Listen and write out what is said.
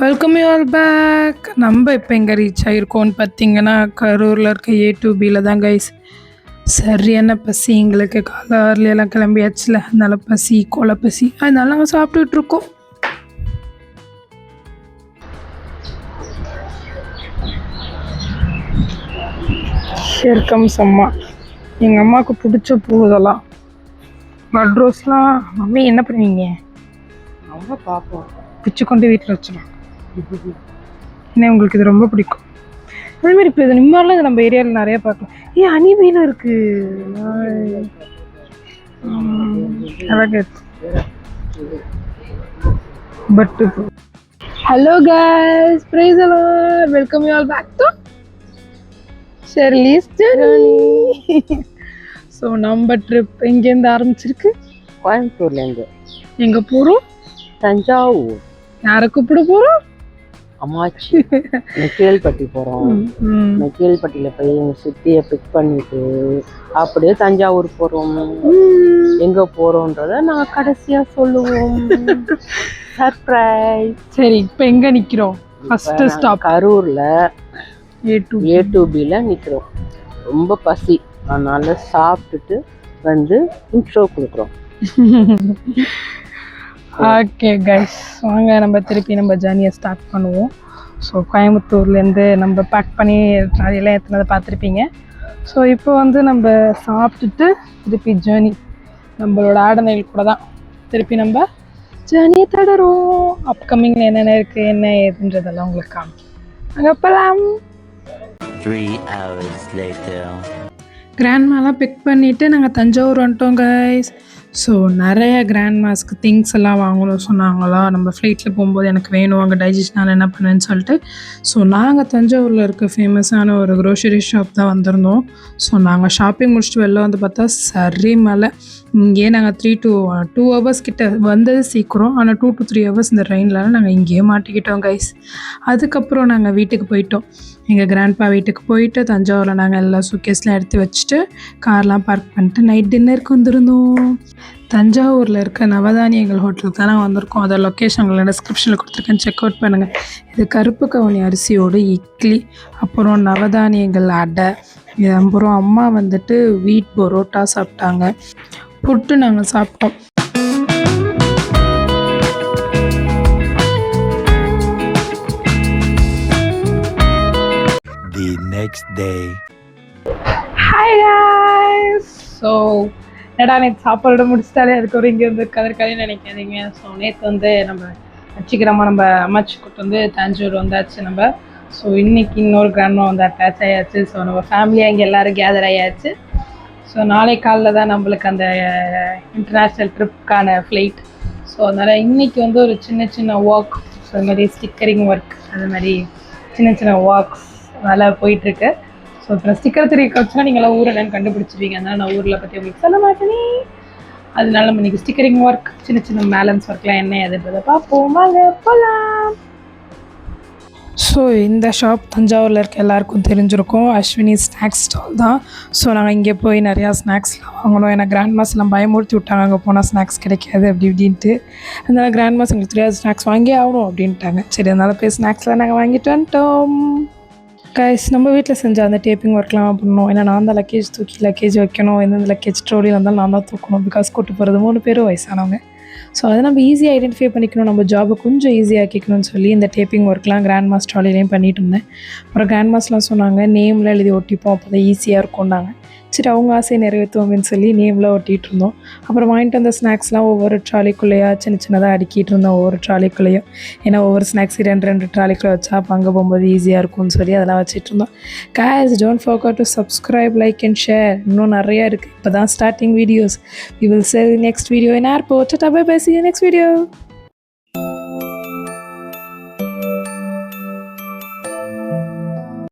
Welcome you all back. நம்ம இப்போ எங்கே ரீச் ஆகிருக்கோன்னு பார்த்தீங்கன்னா கரூரில் இருக்க A2Bயில் தான் கைஸ். சரியான பசி எங்களுக்கு. காலையிலாம் கிளம்பியாச்சுல, அதனால பசி கொலை பசி, அதனால நாங்கள் சாப்பிட்டுட்டு இருக்கோம். ஷேர்கம்ஸ் அம்மா, எங்கள் அம்மாவுக்கு பிடிச்ச பூ இதெல்லாம். பட் ரோஸ்லாம் மம்மி என்ன பண்ணுவீங்க? ரொம்ப பார்ப்போம், பிச்சு கொண்டு வீட்டில் வச்சிடும். ஏன்னா உங்களுக்கு இது ரொம்ப பிடிக்கும். அதேமாதிரி இப்போ இது நிம்மாரில் இது நம்ம ஏரியாவில் நிறைய பார்க்கலாம். அனிமையில் இருக்குது. அழகாக but hello guys, praise the Lord, welcome you all back to Shirley's journey. So நம்ம ட்ரிப் எங்கேருந்து ஆரம்பிச்சிருக்கு? கோயம்புத்தூர்லேருந்து. எங்கே போகிறோம்? தஞ்சாவூர். யாரை கூப்பிட போகிறோம்? அம்மாச்சி. நெக்கியல்பட்டி போகிறோம். நெக்கியல்பட்டியில் போய் எங்கள் சித்தியை பிக் பண்ணிட்டு அப்படியே தஞ்சாவூர் போகிறோம். எங்கே போகிறோன்றத நாங்கள் கடைசியாக சொல்லுவோம். சர்ப்ரைஸ். சரி, இப்போ எங்கே நிற்கிறோம்? ஃபஸ்ட்டு ஸ்டாப் கரூரில் A2Bயில் நிற்கிறோம். ரொம்ப பசி, அதனால் சாப்பிட்டுட்டு வந்து இன்ட்ரோ கொடுக்குறோம். ஓகே கைஸ், வாங்க நம்ம திருப்பி நம்ம ஜேர்னியை ஸ்டார்ட் பண்ணுவோம். ஸோ கோயம்புத்தூர்லேருந்து நம்ம பேக் பண்ணி ட்ராலியெல்லாம் எத்தனை பார்த்துருப்பீங்க. ஸோ இப்போ வந்து நம்ம சாப்பிட்டுட்டு திருப்பி ஜேர்னி நம்மளோட ஆடநெல் கூட தான் திருப்பி நம்ம ஜேர்னியை தொடரும். அப்கமிங்கில் என்னென்ன இருக்குது, என்ன ஏதுன்றதெல்லாம் உங்களுக்கு காமிக்கும். அங்கே போகலாம். 3 hours later. கிராண்ட்மாலாம் பிக் பண்ணிவிட்டு நாங்கள் தஞ்சாவூர் வந்துட்டோம் கைஸ். ஸோ நிறைய கிராண்ட்மாஸ்க்கு திங்ஸ் எல்லாம் வாங்கணும் சொன்னாங்களா. நம்ம ஃப்ளைட்டில் போகும்போது எனக்கு வேணும், அங்கே டைஜஷனால் என்ன பண்ணுவேன்னு சொல்லிட்டு. ஸோ நாங்கள் தஞ்சாவூரில் இருக்க ஃபேமஸான ஒரு க்ரோசரி ஷாப் தான் வந்திருந்தோம். ஸோ நாங்கள் ஷாப்பிங் முடிச்சுட்டு வெளில வந்து பார்த்தா சரி மழை. இங்கேயே நாங்கள் 3 to 2 hours கிட்ட வந்தது சீக்கிரம், ஆனால் 2 to 3 hours இந்த ட்ரெயினில் நாங்கள் இங்கேயே மாட்டிக்கிட்டோம் கைஸ். அதுக்கப்புறம் நாங்கள் வீட்டுக்கு போயிட்டோம். எங்கள் கிராண்ட்பா வீட்டுக்கு போயிட்டு தஞ்சாவூரில் நாங்கள் எல்லா சூட்கேஸ்லாம் எடுத்து வச்சுட்டு கார்லாம் பார்க் பண்ணிட்டு நைட் டின்னருக்கு வந்திருந்தோம். தஞ்சாவூரில் இருக்க நவதானியங்கள் ஹோட்டலுக்கு தான் நாங்கள் வந்திருக்கோம். அதோட லொக்கேஷன் டிஸ்கிரிப்ஷனில் கொடுத்துருக்கேன், செக் அவுட் பண்ணுங்கள். இது கருப்பு கவுனி அரிசியோடு இட்லி, அப்புறம் நவதானியங்கள் அடை, அப்புறம் அம்மா வந்துட்டு வீட் பரோட்டா சாப்பிட்டாங்க. புட்டு நாங்கள் சாப்பிட்டோம். The next day. Hi guys. So என்னடா நேற்று சாப்பாடு முடிச்சிட்டாலே அதுக்கப்புறம் இங்கே வந்து கதற்காலின்னு நினைக்காதீங்க. ஸோ நேற்று வந்து நம்ம வச்சுக்கிறோமா, நம்ம அம்மாச்சி கூட்டு வந்து தஞ்சாவூர் வந்தாச்சு நம்ம. ஸோ இன்றைக்கி இன்னொரு கிராண்ட்மா வந்து அட்டாச் ஆயாச்சு. ஸோ நம்ம ஃபேமிலியாக இங்கே எல்லோரும் கேதர் ஆயாச்சு. ஸோ நாளை காலையில் தான் நம்மளுக்கு அந்த இன்டர்நேஷ்னல் ட்ரிப்புக்கான ஃப்ளைட். ஸோ அதனால் இன்றைக்கி வந்து ஒரு சின்ன சின்ன ஒர்க், ஸோ அது மாதிரி ஸ்டிக்கரிங் ஒர்க், அது மாதிரி சின்ன சின்ன ஒர்க்ஸ் நல்லா போயிட்டுருக்கு. ஸோ இப்போ ஸ்டிக்கர் திரிக்க வச்சுன்னா நீங்களாம் ஊர் என்னன்னு கண்டுபிடிச்சிருவீங்க. அதனால் நான் ஊரில் பற்றி உங்களுக்கு சொல்ல மாட்டேனே. அதனால நம்ம இன்றைக்கி ஸ்டிக்கரிங் ஒர்க், சின்ன சின்ன பேலன்ஸ் ஒர்க்லாம் என்ன எதுன்றதை பார்ப்போம். வாங்க போகலாம். ஸோ இந்த ஷாப் தஞ்சாவூரில் இருக்க எல்லாருக்கும் தெரிஞ்சிருக்கும், அஸ்வினி ஸ்நாக்ஸ் ஸ்டால் தான். ஸோ நாங்கள் இங்கே போய் நிறையா ஸ்நாக்ஸ்லாம் வாங்கணும். ஏன்னா கிராண்ட்மாஸ்லாம் பயமுறுத்தி விட்டாங்க, அங்கே போனால் ஸ்நாக்ஸ் கிடைக்காது அப்படி இப்படின்ட்டு. அதனால் கிராண்ட்மாஸ் எங்களுக்கு தெரியாது, ஸ்நாக்ஸ் வாங்கி ஆகணும் அப்படின்ட்டாங்க. சரி, அதனால் போய் ஸ்நாக்ஸ்லாம் நாங்கள் வாங்கிட்டு வந்துட்டோம் கைஸ். நம்ம வீட்டில் செஞ்ச அந்த டேப்பிங் ஒர்க்லாம் பண்ணணும். ஏன்னா நான் தான் லக்கேஜ் தூக்கி லக்கேஜ் வைக்கணும், எந்தெந்த லக்கேஜ் ட்ரோலியில் இருந்தாலும் நான் தான் தூக்கணும். பிகாஸ் கூட்டு போகிறது 3 பேரும் வயசானவங்க. ஸோ அதை நம்ம ஈஸியாக ஐடென்டிஃபை பண்ணிக்கணும், நம்ம ஜாபை கொஞ்சம் ஈஸியாக்கிக்கணும்னு சொல்லி இந்த டேப்பிங் ஒர்க்லாம் கிராண்ட்மாஸ் ட்ராலிலையும் பண்ணிட்டு இருந்தேன். அப்புறம் கிராண்ட்மாஸ்லாம் சொன்னாங்க நேமில் எழுதி ஒட்டிப்போம், அப்போ தான் ஈஸியாக இருக்கும்னாங்க. சரி, அவங்க ஆசையை நிறைவேற்றுவோங்கன்னு சொல்லி நேமில் ஒட்டிகிட்டு இருந்தோம். அப்புறம் வாங்கிட்டு வந்த ஸ்நாக்ஸ்லாம் ஒவ்வொரு ட்ராலிக்குள்ளேயா சின்ன சின்னதாக அடுக்கிட்டு இருந்தோம், ஒவ்வொரு ட்ராலிக்குள்ளேயும். ஏன்னா ஒவ்வொரு ஸ்நாக்ஸ் 2 ட்ராலிக்குள்ளே வச்சா அப்போ அங்கே போகும்போது ஈஸியாக இருக்கும்னு சொல்லி அதெல்லாம் வச்சுட்டு இருந்தோம். guys, don't forget to subscribe, like and share. இன்னும் நிறையா இருக்குது, இப்போ தான் starting videos. we will see you next video in airport. Bye bye, see you next video.